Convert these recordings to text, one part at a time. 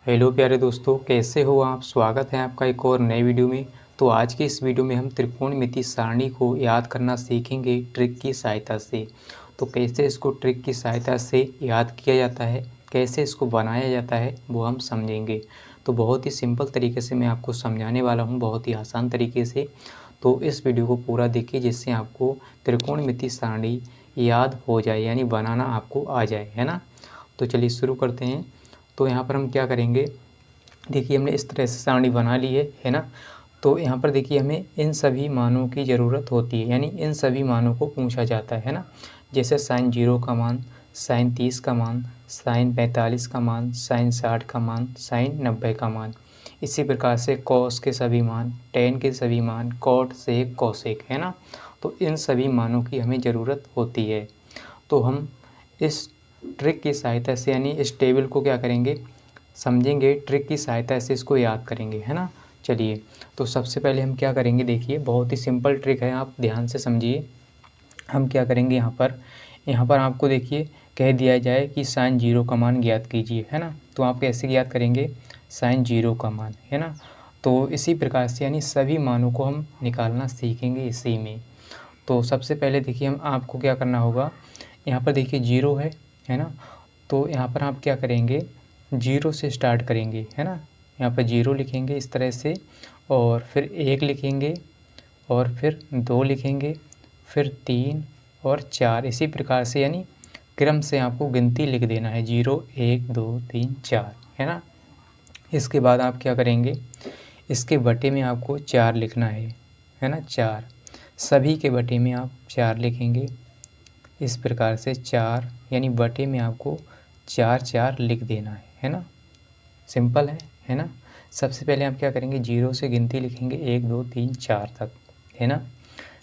Hello प्यारे दोस्तों, कैसे हो आप। स्वागत है आपका एक और नए वीडियो में। तो आज की इस वीडियो में हम त्रिकोणमिति सारणी को याद करना सीखेंगे ट्रिक की सहायता से। तो कैसे इसको ट्रिक की सहायता से याद किया जाता है, कैसे इसको बनाया जाता है, वो हम समझेंगे। तो बहुत ही सिंपल तरीके से मैं आपको समझाने वाला हूँ, बहुत ही आसान तरीके से। तो इस वीडियो को पूरा देखिए जिससे आपको त्रिकोणमिति सारणी याद हो जाए, यानी बनाना आपको आ जाए, है ना। तो चलिए शुरू करते हैं। तो यहाँ पर हम क्या करेंगे, देखिए हमने इस तरह से सारणी बना ली है ना। तो यहाँ पर देखिए हमें इन सभी मानों की ज़रूरत होती है, यानी इन सभी मानों को पूछा जाता है ना। जैसे साइन 0 का मान, साइन 30 का मान, साइन 45 का मान, साइन 60 का मान, साइन 90 का मान। इसी प्रकार से कॉस के सभी मान, टेन के सभी मान, कॉट, सेक, कोसेक, है ना। तो इन सभी मानों की हमें ज़रूरत होती है। तो हम इस ट्रिक की सहायता से, यानी इस टेबल को क्या करेंगे, समझेंगे, ट्रिक की सहायता से इसको याद करेंगे, है ना। चलिए, तो सबसे पहले हम क्या करेंगे, देखिए बहुत ही सिंपल ट्रिक है, आप ध्यान से समझिए। हम क्या करेंगे, यहाँ पर आपको देखिए कह दिया जाए कि साइन 0 का मान ज्ञात कीजिए, है ना। तो आप कैसे ज्ञात करेंगे, साइन 0 का मान, है ना। तो इसी प्रकार से यानी सभी मानों को हम निकालना सीखेंगे इसी में। तो सबसे पहले देखिए हम आपको क्या करना होगा, यहाँ पर देखिए 0 है ना। तो यहाँ पर आप क्या करेंगे, 0 से स्टार्ट करेंगे, है ना। यहाँ पर 0 लिखेंगे इस तरह से, और फिर 1 लिखेंगे, और फिर 2 लिखेंगे, फिर 3 और 4, इसी प्रकार से यानी क्रम से आपको गिनती लिख देना है, 0 1 2 3 4, है ना। इसके बाद आप क्या करेंगे, इसके बटे में आपको 4 लिखना है ना। 4 सभी के बटे में आप 4 लिखेंगे, इस प्रकार से 4 यानी बटे में आपको 4 4 लिख देना है ना। सिंपल है ना। सबसे पहले आप क्या करेंगे, 0 से गिनती लिखेंगे 1 2 3 4 तक, है ना।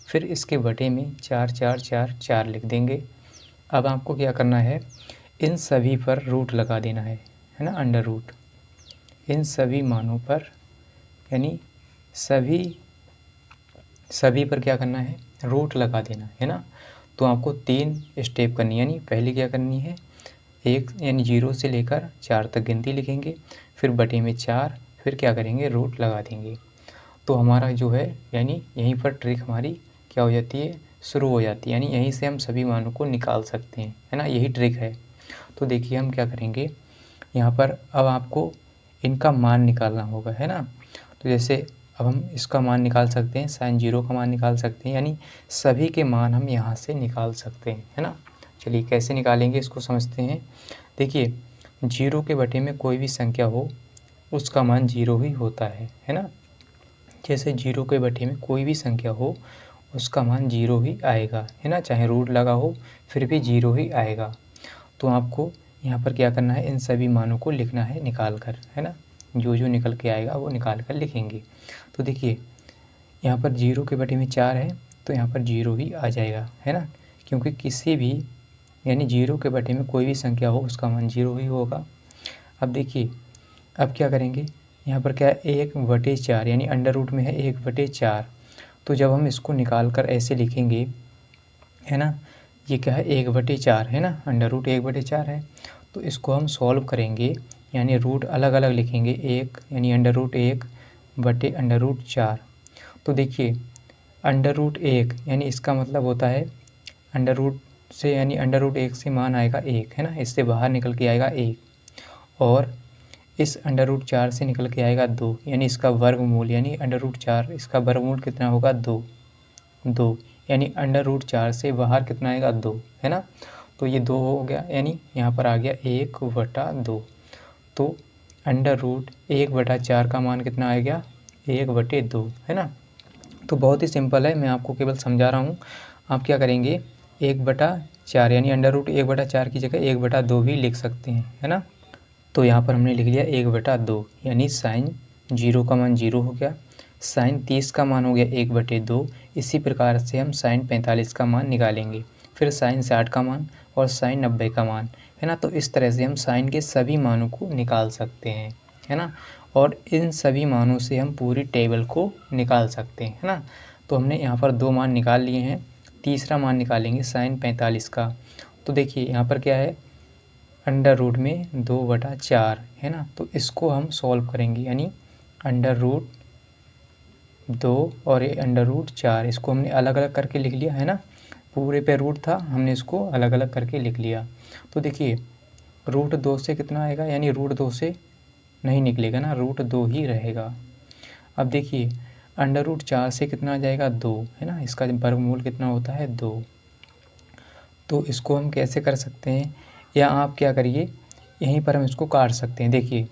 फिर इसके बटे में 4 4 4 4 लिख देंगे। अब आपको क्या करना है, इन सभी पर रूट लगा देना है ना, अंडर रूट। इन सभी मानों पर, यानी सभी सभी पर क्या करना है, रूट लगा देना है ना। तो आपको 3 स्टेप करनी है, यानी पहले क्या करनी है, एक यानी 0 से लेकर 4 तक गिनती लिखेंगे, फिर बटे में 4, फिर क्या करेंगे, रूट लगा देंगे। तो हमारा जो है, यानी यहीं पर ट्रिक हमारी क्या हो जाती है, शुरू हो जाती है, यानी यहीं से हम सभी मानों को निकाल सकते हैं, है ना, यही ट्रिक है। तो देखिए हम क्या करेंगे, यहाँ पर अब आपको इनका मान निकालना होगा, है ना। तो जैसे अब हम इसका मान निकाल सकते हैं, साइन 0 का मान निकाल सकते हैं, यानी सभी के मान हम यहाँ से निकाल सकते हैं, है ना। चलिए कैसे निकालेंगे इसको समझते हैं। देखिए 0 के बटे में कोई भी संख्या हो उसका मान 0 ही होता है ना। जैसे 0 के बटे में कोई भी संख्या हो उसका मान 0 ही आएगा, है ना, चाहे रूट लगा हो फिर भी 0 ही आएगा। तो आपको यहाँ पर क्या करना है, इन सभी मानों को लिखना है निकाल कर, है ना। जो जो निकल के आएगा वो निकाल कर लिखेंगे। तो देखिए यहाँ पर 0 के बटे में 4 है, तो यहाँ पर 0 ही आ जाएगा, है ना, क्योंकि किसी भी यानी 0 के बटे में कोई भी संख्या हो उसका मान 0 ही होगा। अब देखिए अब क्या करेंगे, यहाँ पर क्या है, 1/4 यानी अंडर रूट में है 1/4। तो जब हम इसको निकाल कर ऐसे लिखेंगे, है ना, ये क्या है, 1/4 है ना, अंडर रूट 1/4 है। तो इसको हम सॉल्व करेंगे, यानी रूट अलग अलग लिखेंगे, 1 यानी अंडर रूट 1 बटे अंडर रूट 4। तो देखिए अंडर रूट 1 यानी इसका मतलब होता है अंडर रूट से, यानी अंडर रूट 1 से मान आएगा 1, है ना, इससे बाहर निकल के आएगा 1, और इस अंडर रूट 4 से निकल के आएगा 2, यानी इसका वर्गमूल, यानी अंडर रूट 4 इसका वर्गमूल कितना होगा, 2 2, यानी अंडर रूट 4 से बाहर कितना आएगा, 2, है ना। तो ये 2 हो गया, यानी यहाँ पर आ गया 1/2। तो अंडर रूट 1/4 का मान कितना आ गया, 1/2, है ना। तो बहुत ही सिंपल है, मैं आपको केवल समझा रहा हूँ। आप क्या करेंगे, 1/4 यानी अंडर रूट 1/4 की जगह 1/2 भी लिख सकते हैं, है ना। तो यहाँ पर हमने लिख लिया 1/2, यानी साइन 0 का मान 0 हो गया, साइन 30 का मान हो गया 1/2। इसी प्रकार से हम साइन 45 का मान निकालेंगे, फिर साइन 60 का मान और साइन 90 का मान, है ना। तो इस तरह से हम साइन के सभी मानों को निकाल सकते हैं, है ना। और इन सभी मानों से हम पूरी टेबल को निकाल सकते हैं, है ना। तो हमने यहाँ पर 2 मान निकाल लिए हैं, तीसरा मान निकालेंगे साइन 45 का। तो देखिए यहाँ पर क्या है, अंडर रूट में 2/4 है ना। तो इसको हम सॉल्व करेंगे, यानी अंडर रूट 2 और ये अंडर रूट 4, इसको हमने अलग अलग करके लिख लिया है ना। पूरे पे रूट था, हमने इसको अलग अलग करके लिख लिया। तो देखिए रूट 2 से कितना आएगा, यानी रूट 2 से नहीं निकलेगा ना, रूट 2 ही रहेगा। अब देखिए अंडर रूट 4 से कितना आ जाएगा, 2 है ना। इसका वर्गमूल कितना होता है, 2। तो इसको हम कैसे कर सकते हैं, या आप क्या करिए, यहीं पर हम इसको काट सकते हैं। देखिए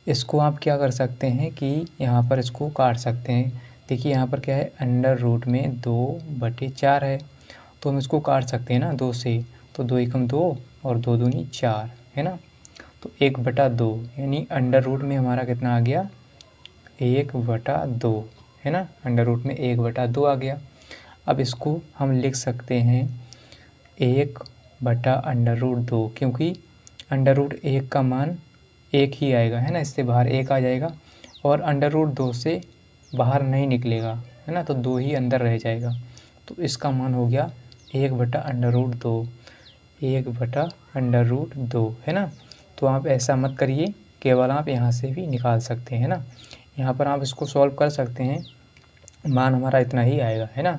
इसको आप क्या कर सकते हैं कि यहाँ पर इसको काट सकते हैं। देखिए यहाँ पर क्या है, अंडर रूट में 2/4 है, तो हम इसको काट सकते हैं ना 2 से। तो 2 एकम 2 और 2 दूनी 4 है ना। तो 1/2 यानी अंडर रूट में हमारा कितना आ गया, 1/2 है ना। अंडर रूट में 1/2 आ गया। अब इसको हम लिख सकते हैं 1/√2, क्योंकि अंडर रूट 1 का मान 1 ही आएगा है ना, इससे बाहर 1 आ जाएगा और अंडर रूट 2 से बाहर नहीं निकलेगा है ना, तो 2 ही अंदर रह जाएगा। तो इसका मान हो गया 1/√2, 1/√2 है ना। तो आप ऐसा मत करिए, केवल आप यहाँ से भी निकाल सकते हैं ना। यहाँ पर आप इसको सॉल्व कर सकते हैं, मान हमारा इतना ही आएगा है ना।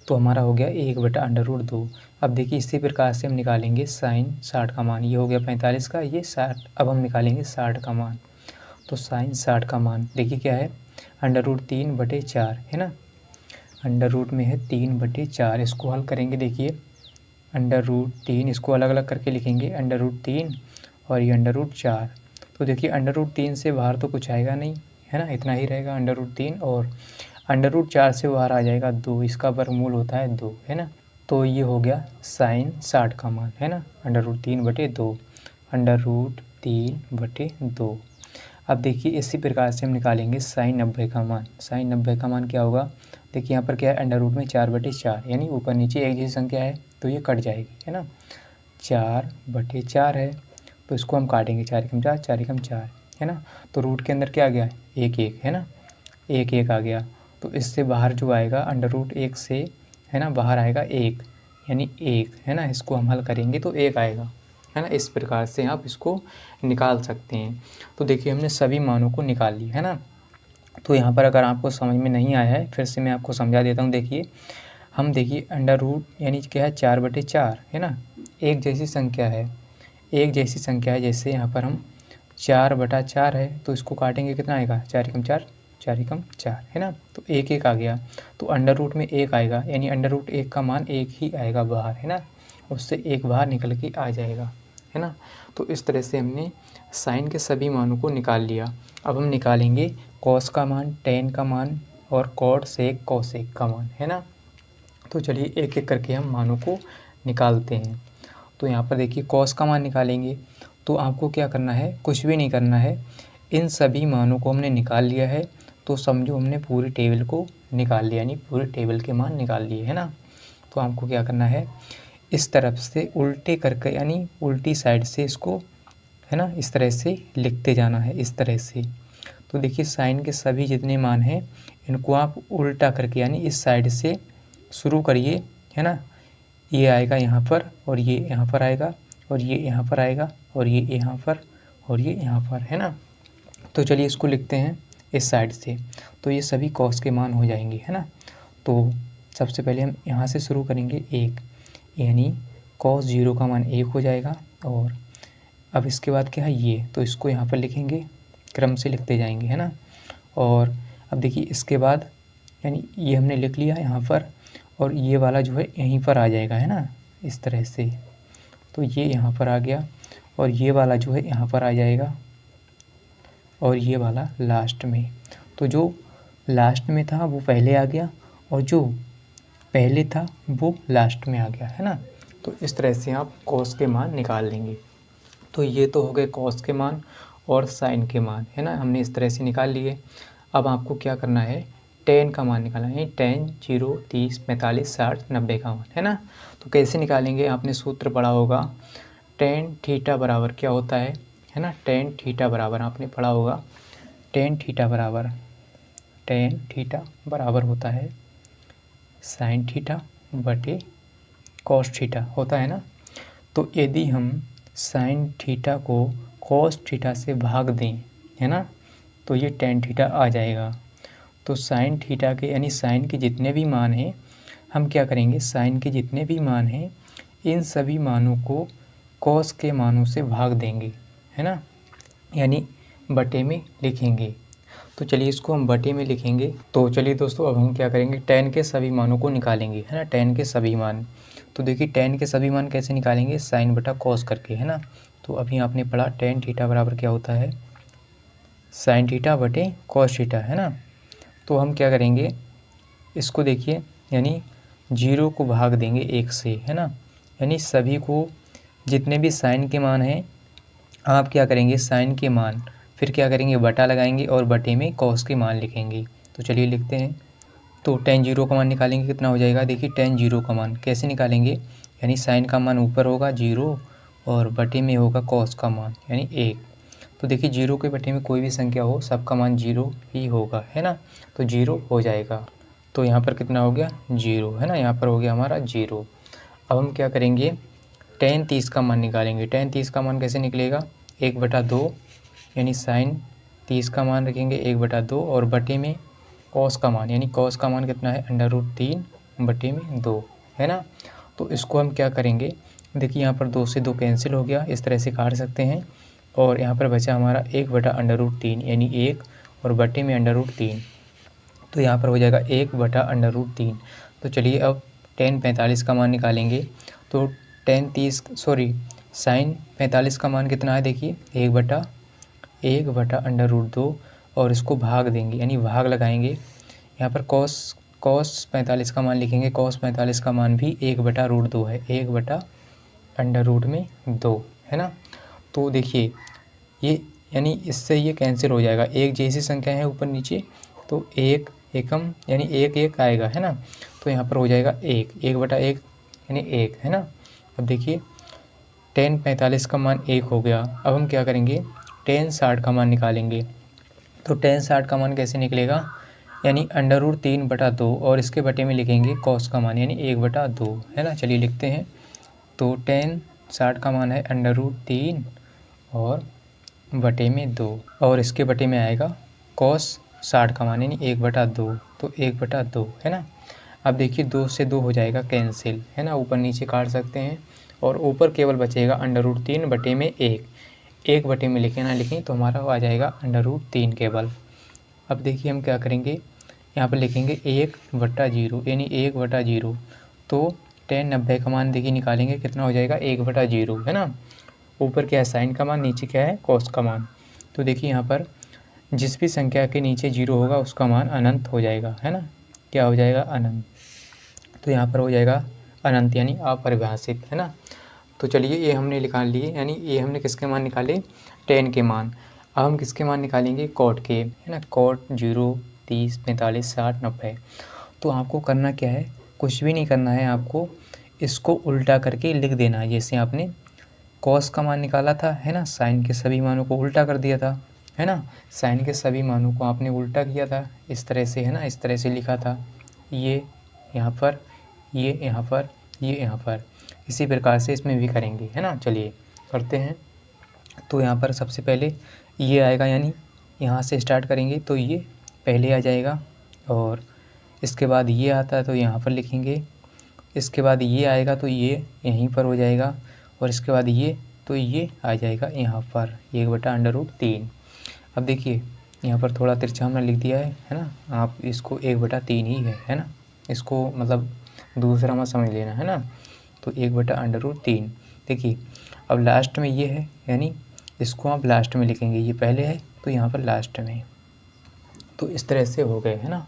तो हमारा हो गया 1/√2। अब देखिए इसी प्रकार से हम निकालेंगे साइन 60 का मान। ये हो गया 45 का, ये 60। अब हम निकालेंगे 60 का मान। तो साइन 60 का मान देखिए क्या है, √3/4 है ना। अंडर रूट में है 3/4, इसको हल करेंगे। देखिए √3, इसको अलग अलग करके लिखेंगे, √3 और ये √4। तो देखिए √3 से बाहर तो कुछ आएगा नहीं है ना, इतना ही रहेगा √3, और √4 से बाहर आ जाएगा 2, इसका वर्गमूल होता है 2 है ना। तो ये हो गया साइन 60 का मान है ना, √3/2, √3/2। अब देखिए इसी प्रकार से हम निकालेंगे साइन 90 का मान। साइन 90 का मान क्या होगा, देखिए यहाँ पर क्या है, अंडर रूट में 4/4, यानी ऊपर नीचे एक जैसी संख्या है तो ये कट जाएगी है ना। 4/4 है, तो इसको हम काटेंगे, 4 एकम 4, 4 एकम 4 है ना। तो रूट के अंदर क्या आ गया, 1 है ना, 1 आ गया। तो इससे बाहर जो आएगा √1 से है ना, बाहर आएगा 1, यानी 1 है ना। इसको हम हल करेंगे तो 1 आएगा है ना। इस प्रकार से आप इसको निकाल सकते हैं। तो देखिए हमने सभी मानों को निकाल लिया है ना। तो यहाँ पर अगर आपको समझ में नहीं आया है, फिर से मैं आपको समझा देता हूँ। देखिए हम देखिए अंडर रूट यानी क्या है, 4/4 है ना, एक जैसी संख्या है, एक जैसी संख्या है। जैसे यहाँ पर हम 4/4 है, तो इसको काटेंगे कितना आएगा, 4 एकम 4, 4 एकम 4 है ना। तो 1 आ गया, तो अंडर रूट में 1 आएगा, यानी अंडर रूट 1 का मान 1 ही आएगा बाहर है ना, उससे 1 बाहर निकल के आ जाएगा है ना। तो इस तरह से हमने साइन के सभी मानों को निकाल लिया। अब हम निकालेंगे कॉस का मान, टेन का मान और कॉट सेक कोसेक का मान है ना। तो चलिए एक एक करके हम मानों को निकालते हैं। तो यहाँ पर देखिए कॉस का मान निकालेंगे, तो आपको क्या करना है, कुछ भी नहीं करना है, इन सभी मानों को हमने निकाल लिया है। तो समझो हमने पूरी टेबल को निकाल लिया, यानी पूरी टेबल के मान निकाल लिए है ना। तो आपको क्या करना है, इस तरफ से उल्टे करके, यानी उल्टी साइड से इसको है ना, इस तरह से लिखते जाना है, इस तरह से। तो देखिए साइन के सभी जितने मान हैं इनको आप उल्टा करके, यानी इस साइड से शुरू करिए है ना। ये आएगा यहाँ पर, और ये यहाँ पर आएगा, और ये यहाँ पर आएगा, और ये यहाँ पर, और ये यहाँ पर है ना। तो चलिए इसको लिखते हैं इस साइड से। तो ये सभी कॉस के मान हो जाएंगे है ना। तो सबसे पहले हम यहाँ से शुरू करेंगे 1, यानी कॉस 0 का मान 1 हो जाएगा। और अब इसके बाद क्या है, ये तो इसको यहाँ पर लिखेंगे, क्रम से लिखते जाएंगे है ना। और अब देखिए इसके बाद, यानी ये हमने लिख लिया यहाँ पर, और ये वाला जो है यहीं पर आ जाएगा है ना, इस तरह से। तो ये यहाँ पर आ गया, और ये वाला जो है यहाँ पर आ जाएगा, और ये वाला लास्ट में। तो जो लास्ट में था वो पहले आ गया, और जो पहले था वो लास्ट में आ गया है ना। तो इस तरह से आप कॉस के मान निकाल लेंगे। तो ये तो हो गए कॉस के मान और साइन के मान है ना, हमने इस तरह से निकाल लिए। अब आपको क्या करना है, टेन का मान निकालना है, 10, 0, 30, 45, 60, 90 का मान है ना। तो कैसे निकालेंगे, आपने सूत्र पढ़ा होगा, टेन थीटा बराबर क्या होता है ना, टेन थीटा बराबर आपने पढ़ा होगा, टेन थीटा बराबर होता है साइन थीटा बटे कॉस थीटा होता है ना। तो यदि हम साइन थीटा को कॉस थीटा से भाग दें, है ना, तो ये टेन थीटा आ जाएगा। तो साइन थीटा के यानी साइन के जितने भी मान हैं, हम क्या करेंगे, साइन के जितने भी मान हैं इन सभी मानों को कॉस के मानों से भाग देंगे, है ना, यानी बटे में लिखेंगे। तो चलिए इसको हम बटे में लिखेंगे। तो चलिए दोस्तों अब हम क्या करेंगे, टेन के सभी मानों को निकालेंगे, है ना, टेन के सभी मान। तो देखिए टेन के सभी मान कैसे निकालेंगे, साइन बटा कॉस करके, है ना। तो अभी आपने पढ़ा टेन थीटा बराबर क्या होता है, साइन थीटा बटे कॉस थीटा, है ना। तो हम क्या करेंगे, इसको देखिए यानी 0 को भाग देंगे 1 से, है ना, यानी सभी को जितने भी साइन के मान हैं आप क्या करेंगे, साइन के मान फिर क्या करेंगे, बटा लगाएंगे और बटे में कॉस के मान लिखेंगे। तो चलिए लिखते हैं। तो टेन 0 का मान निकालेंगे कितना हो जाएगा, देखिए टेन 0 का मान कैसे निकालेंगे, यानी साइन का मान ऊपर होगा 0 और बटे में होगा कॉस का मान यानी 1। तो देखिए 0 के बटे में कोई भी संख्या हो सबका मान 0 ही होगा, है ना, तो 0 हो जाएगा। तो यहाँ पर कितना हो गया 0, है ना, यहाँ पर हो गया हमारा 0। अब हम क्या करेंगे, टेन 30 का मान निकालेंगे। टेन 30 का मान कैसे निकलेगा, 1/2 यानी साइन 30 का मान रखेंगे 1/2 और बटे में कॉस का मान, यानी कॉस का मान कितना है √3/2, है ना। तो इसको हम क्या करेंगे, देखिए यहाँ पर 2 से 2 कैंसिल हो गया, इस तरह से काट सकते हैं। और यहाँ पर बचा हमारा 1/√3 यानी 1 और बटे में √3, तो यहाँ पर हो जाएगा 1/√3। तो चलिए अब टेन 45 का मान निकालेंगे। तो साइन 45 का मान कितना है, देखिए 1/√2 और इसको भाग देंगे यानी भाग लगाएंगे। यहाँ पर कॉस 45 का मान लिखेंगे, कॉस 45 का मान भी 1/√2 है, 1/√2 है ना। तो देखिए ये यानी इससे ये कैंसिल हो जाएगा, एक जैसी संख्या है ऊपर नीचे तो एक एकम यानी एक एक आएगा, है ना। तो यहाँ पर हो जाएगा 1/1 यानी 1, है ना। अब देखिए टेन 45 का मान 1 हो गया। अब हम क्या करेंगे, टेन 60 का मान निकालेंगे। तो टेन 60 का मान कैसे निकलेगा, यानी √3/2 और इसके बटे में लिखेंगे कॉस का मान यानी 1/2, है ना। चलिए लिखते हैं। तो टेन 60 का मान है √3 और बटे में 2 और इसके बटे में आएगा कॉस 60 का मान यानी 1/2, तो 1/2, है ना। अब देखिए 2 से 2 हो जाएगा कैंसिल, है ना, ऊपर नीचे काट सकते हैं और ऊपर केवल बचेगा √3/1, 1 बटे में लिखें ना लिखें तो हमारा आ जाएगा √3 केवल। अब देखिए हम क्या करेंगे, यहाँ पर लिखेंगे 1/0 यानी 1/0। तो टेन 90 का मान देखिए निकालेंगे कितना हो जाएगा 1/0, है ना। ऊपर क्या है साइन का मान, नीचे क्या है कॉस का मान। तो देखिए यहाँ पर जिस भी संख्या के नीचे 0 होगा उसका मान अनंत हो जाएगा, है ना, क्या हो जाएगा अनंत। तो यहाँ पर हो जाएगा अनंत यानी अपरिभाषित, है ना। तो चलिए ये हमने निकाल लिए, यानी ये हमने किसके मान निकाले, टेन के मान। अब हम किसके मान निकालेंगे, कॉट के, है ना, कॉट 0, 30, 45, 60, 90। तो आपको करना क्या है, कुछ भी नहीं करना है, आपको इसको उल्टा करके लिख देना है। जैसे आपने कॉस का मान निकाला था, है ना, साइन के सभी मानों को उल्टा कर दिया था, है ना, साइन के सभी मानों को आपने उल्टा किया था इस तरह से, है ना, इस तरह से लिखा था, ये यहाँ पर, ये यहाँ पर, ये यहाँ पर। इसी प्रकार से इसमें भी करेंगे, है ना। चलिए करते हैं। तो यहाँ पर सबसे पहले ये आएगा, यानी यहाँ से स्टार्ट करेंगे तो ये पहले आ जाएगा और इसके बाद ये आता है तो यहाँ पर लिखेंगे, इसके बाद ये आएगा तो ये यहीं पर हो जाएगा और इसके बाद ये तो ये आ जाएगा यहाँ पर 1/√3। अब देखिए यहाँ पर थोड़ा तिरछा हमने लिख दिया है ना, आप इसको 1/3 ही है ना, इसको मतलब दूसरा मत समझ लेना, है ना। तो 1/√3 देखिए। अब लास्ट में ये है यानी इसको आप लास्ट में लिखेंगे, ये पहले है तो यहाँ पर लास्ट में। तो इस तरह से हो गए, है ना,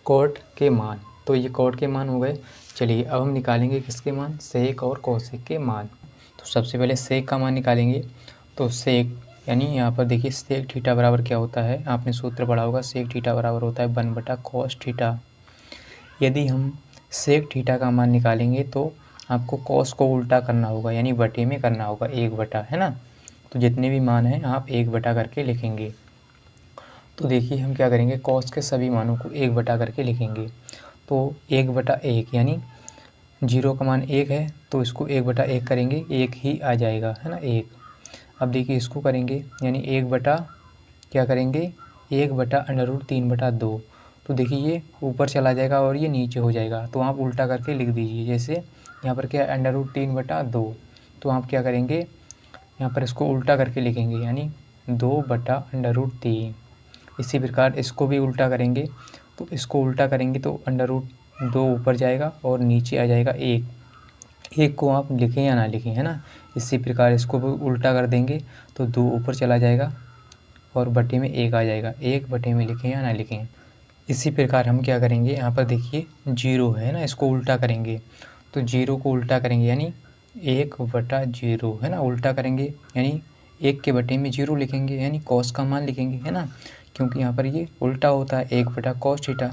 कॉट के मान। तो ये कॉट के मान हो गए। चलिए अब हम निकालेंगे किसके मान, सेक और कोसेक के मान। तो सबसे पहले सेक का मान निकालेंगे। तो सेक यानी यहाँ पर देखिए सेक थीटा बराबर क्या होता है, आपने सूत्र पढ़ा होगा, सेक थीटा बराबर होता है 1/cos थीटा। यदि हम सेक थीटा का मान निकालेंगे तो आपको कॉस को उल्टा करना होगा यानी बटे में करना होगा 1/, है ना। तो जितने भी मान हैं आप 1/, करके लिखेंगे। तो देखिए हम क्या करेंगे, कॉस के सभी मानों को 1/, करके लिखेंगे। तो 1/1 यानी जीरो का मान 1 है तो इसको 1/1 करेंगे, 1 ही आ जाएगा, है ना, 1। अब देखिए इसको करेंगे यानी 1 बटा क्या करेंगे 1/√3/2। तो देखिए ये ऊपर चला जाएगा और ये नीचे हो जाएगा, तो आप उल्टा करके लिख दीजिए। जैसे यहाँ पर क्या है √3/2, तो आप क्या करेंगे यहाँ पर इसको उल्टा करके लिखेंगे यानी 2/√3। इसी प्रकार इसको भी उल्टा करेंगे, तो इसको उल्टा करेंगे तो √2 ऊपर जाएगा और नीचे आ जाएगा 1। 1 को आप लिखें या ना लिखें, है ना। इसी प्रकार इसको भी उल्टा कर देंगे तो 2 ऊपर चला जाएगा और बटे में 1 आ जाएगा। 1 बटे में लिखें या ना लिखें। इसी प्रकार हम क्या करेंगे यहाँ पर देखिए 0 है ना, इसको उल्टा करेंगे तो 0 को उल्टा करेंगे यानी 1/0, है ना, उल्टा करेंगे यानी 1 के बटे में 0 लिखेंगे यानी कॉस का मान लिखेंगे, है ना, क्योंकि यहाँ पर ये उल्टा होता है 1/cos थीटा।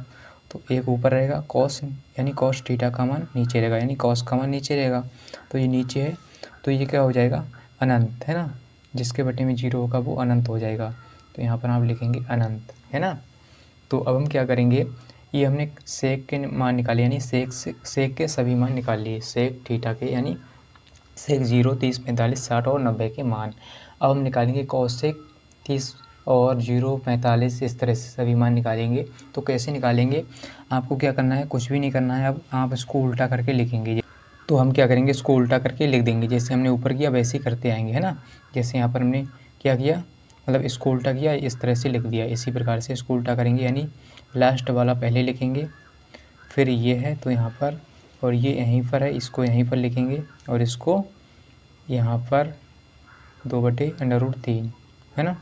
तो 1 ऊपर रहेगा कॉस यानी cos थीटा का मान नीचे रहेगा यानी कॉस का मान नीचे रहेगा, तो ये नीचे है तो ये क्या हो जाएगा अनंत, है ना। जिसके बटे में 0 होगा वो अनंत हो जाएगा, तो यहाँ पर आप लिखेंगे अनंत, है ना। तो अब हम क्या करेंगे, ये हमने सेक के मान निकाले यानी सेक के सभी मान निकाल लिए, सेक थीटा के यानी सेक 0, 30, 45, 60 और 90 के मान। अब हम निकालेंगे कॉसेक 30 और 0, 45, इस तरह से सभी मान निकालेंगे। तो कैसे निकालेंगे, आपको क्या करना है, कुछ भी नहीं करना है। अब आप इसको उल्टा करके लिखेंगे, तो हम क्या करेंगे इसको उल्टा करके लिख देंगे, जैसे हमने ऊपर किया वैसे ही करते आएंगे, है ना। जैसे यहाँ पर हमने क्या किया, मतलब इसको उल्टा किया, इस तरह से लिख दिया। इसी प्रकार से इसको उल्टा करेंगे यानी लास्ट वाला पहले लिखेंगे, फिर ये है तो यहाँ पर, और ये यहीं पर है, इसको यहीं पर लिखेंगे और इसको यहाँ पर 2/√3, है ना।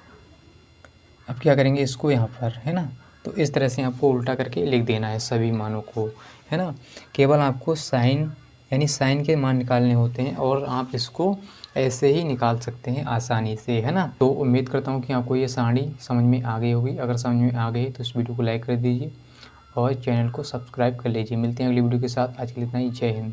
अब क्या करेंगे इसको यहाँ पर, है ना। तो इस तरह से आपको उल्टा करके लिख देना है सभी मानों को, है ना। केवल आपको साइन यानी साइन के मान निकालने होते हैं और आप इसको ऐसे ही निकाल सकते हैं आसानी से, है ना। तो उम्मीद करता हूँ कि आपको ये सारणी समझ में आ गई होगी। अगर समझ में आ गई तो इस वीडियो को लाइक कर दीजिए और चैनल को सब्सक्राइब कर लीजिए। मिलते हैं अगली वीडियो के साथ। आज के लिए इतना ही। जय हिंद।